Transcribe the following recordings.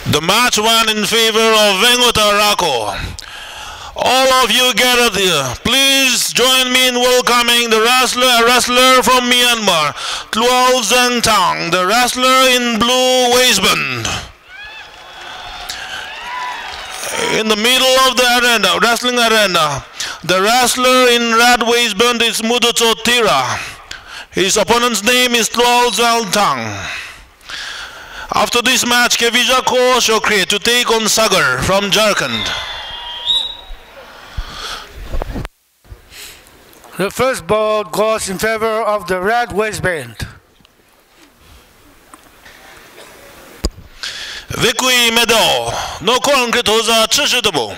The match won in favor of Venguta Rako. All of you gathered here, please join me in welcoming the wrestler from Myanmar, Tluol Zeng Tang, the wrestler in blue waistband. In the middle of the arena, wrestling arena, the wrestler in red waistband is Mudocho Tira. His opponent's name is Tluol Zeng Tang. After this match, Kevijako Shokri to take on Sagar from Jharkhand. The first bout goes in favor of the red waistband. Vicui medal, no concrete hoza chishidabo.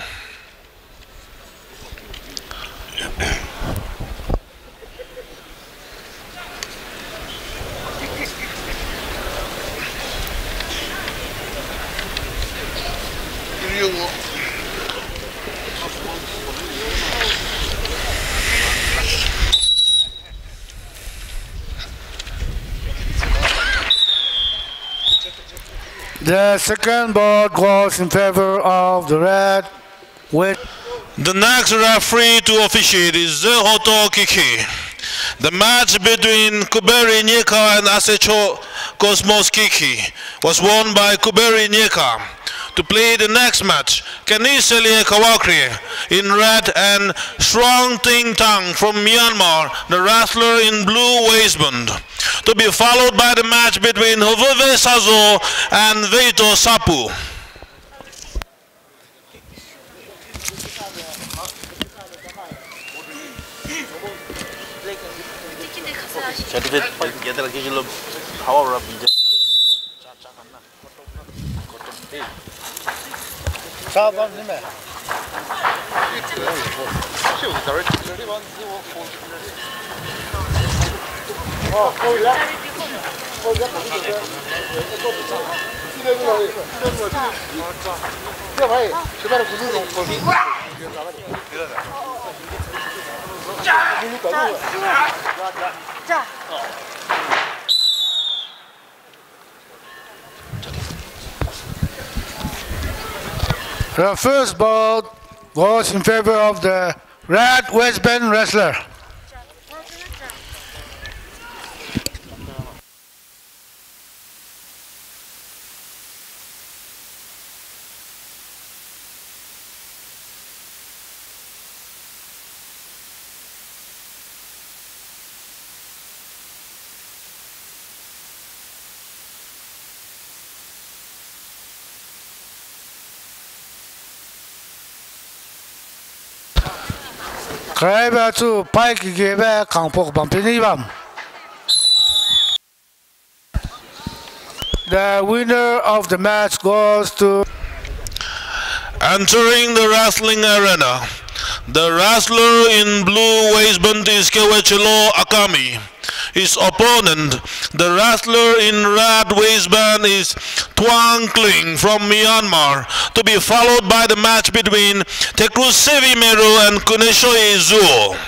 The second bout goes in favor of the red with. The next referee to officiate is Zehoto Kiki. The match between Kuberi Nyeka and Asecho Cosmos Kiki was won by Kuberi Nyeka. To play the next match, Kaniseli Kawakri in red and Srong Ting Tang from Myanmar, the wrestler in blue waistband. To be followed by the match between Hovove Sazo and Veito Sapu. The first bout goes in favor of the red waistband wrestler. Kaya to Pike gave a Kampok Bampinibam. The winner of the match goes to. Entering the wrestling arena, the wrestler in blue waistband is Kewechilo Akami. His opponent, the wrestler in red waistband, is Tuang Kling from Myanmar, to be followed by the match between Tekrusevi Meru and Kuneshoi Zuo.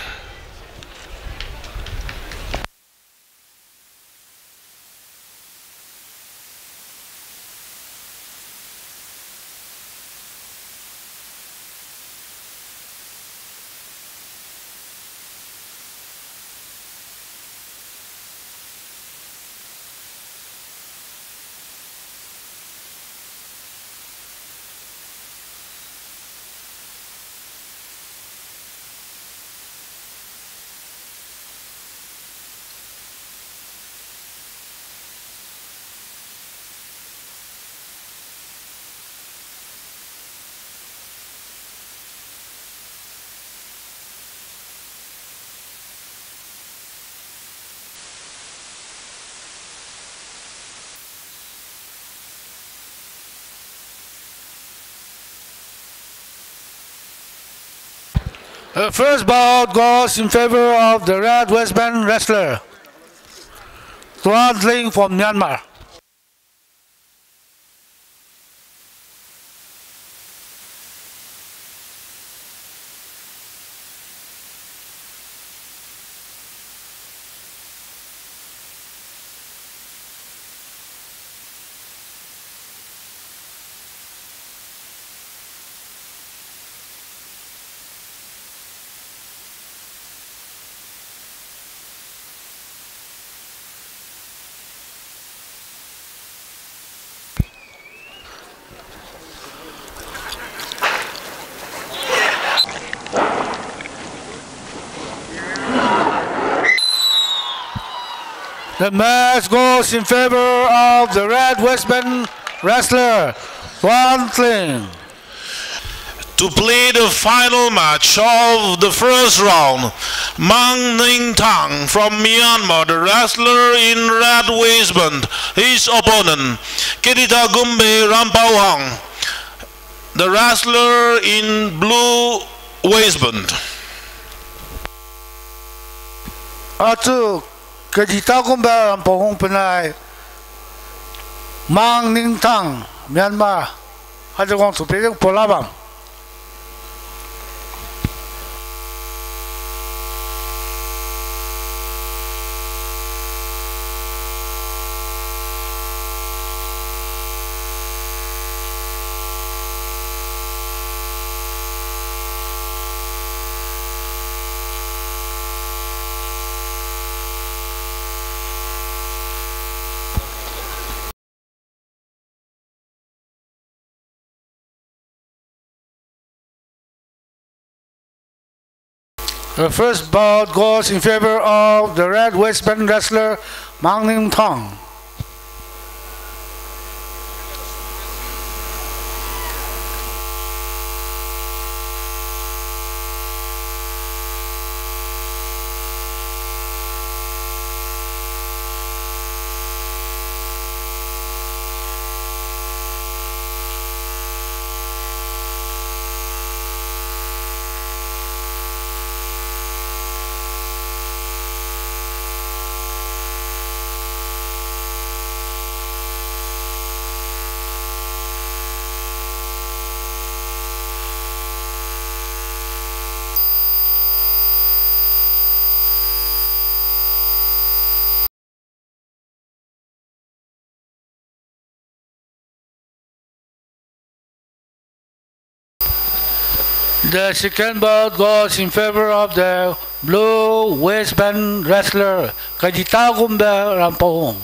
The first bout goes in favor of the red waistband wrestler, Tuan Ling from Myanmar. The match goes in favor of the red waistband wrestler, Tuan Tling. To play the final match of the first round, Mang Ning Tang from Myanmar, the wrestler in red waistband, his opponent, Kedita Gumbe Rampauhang, the wrestler in blue waistband. Atu Kedita Gumbe Rampauhang Penai, Mang Ning Tang, Myanmar, ada orang tu pilih pola bang. The first bout goes in favor of the red waistband wrestler Mang Ning Tang. The second bout goes in favor of the blue waistband wrestler Kedita Gumbe Rampauhang.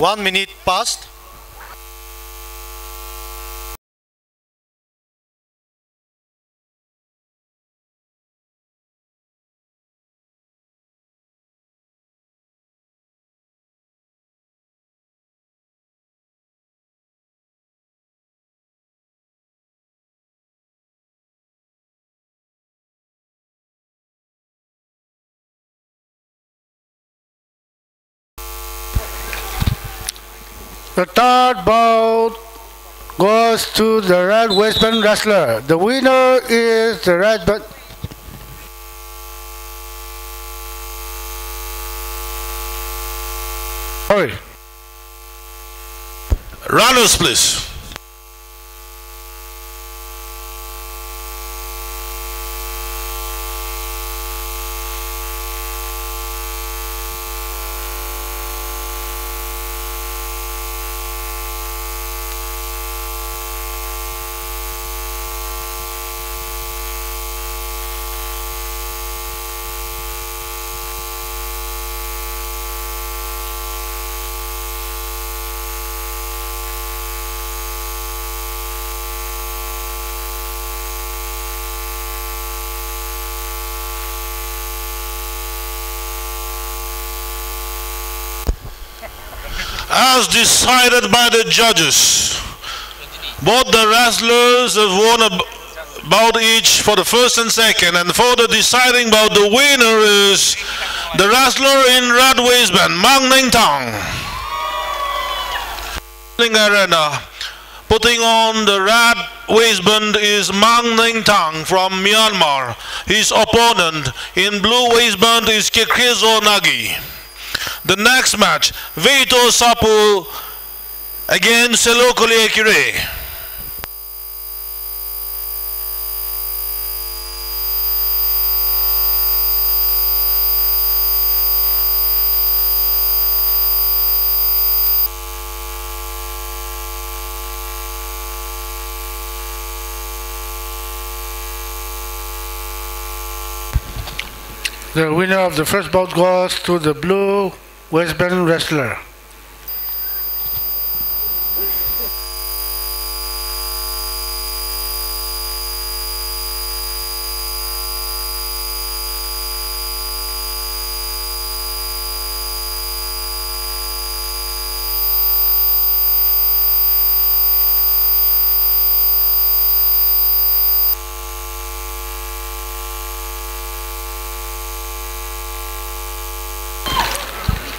One minute passed. The third bout goes to the red waistband wrestler. The winner is the red belt. Hurry. Runners, please. As decided by the judges, both the wrestlers have won a bout each for the first and second, and for the deciding bout, the winner is the wrestler in red waistband, Mang Neng Tang. Arena, putting on the red waistband is Mang Neng Tang from Myanmar. His opponent in blue waistband is Kekrezo Nagi. The next match, Veito Sapu against Selokoli Ekire. The winner of the first bout goes to the blue waistband wrestler.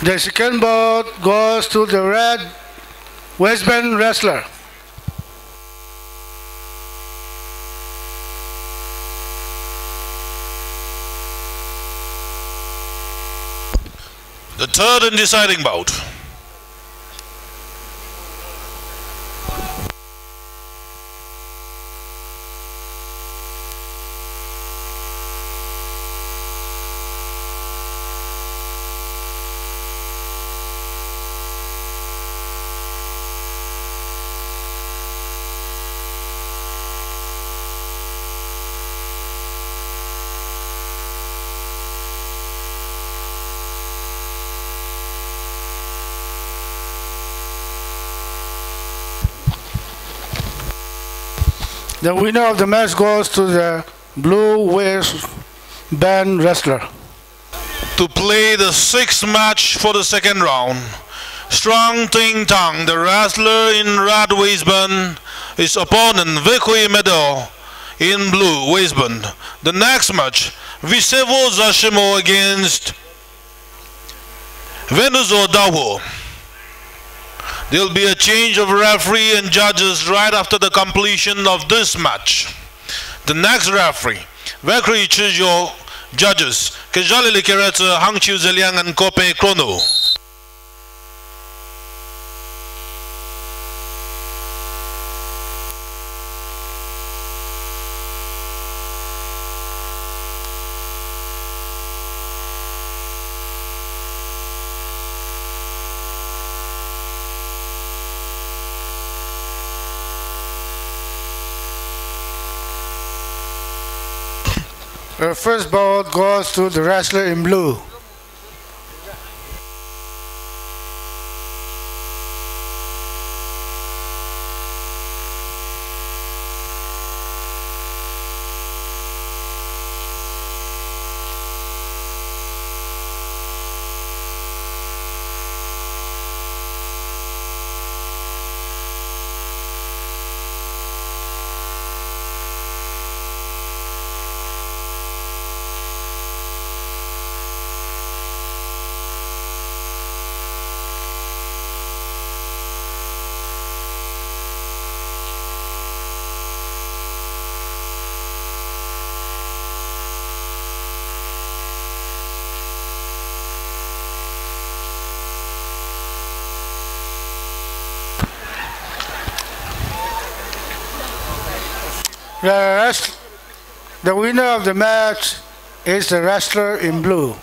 The second bout goes to the red waistband wrestler. The third and deciding bout. The winner of the match goes to the blue waistband wrestler. To play the sixth match for the second round, Strong Ting Tang, the wrestler in red waistband, his opponent Vikui Medo in blue waistband. The next match, Visevo Zashimo against Venuzo Dawo. There will be a change of referee and judges right after the completion of this match. The next referee, Vekri Chijo, judges, Kejali Likeretse, Hangchu Zeliang and Kope Krono. The first bout goes to the wrestler in blue. The winner of the match is the wrestler in blue.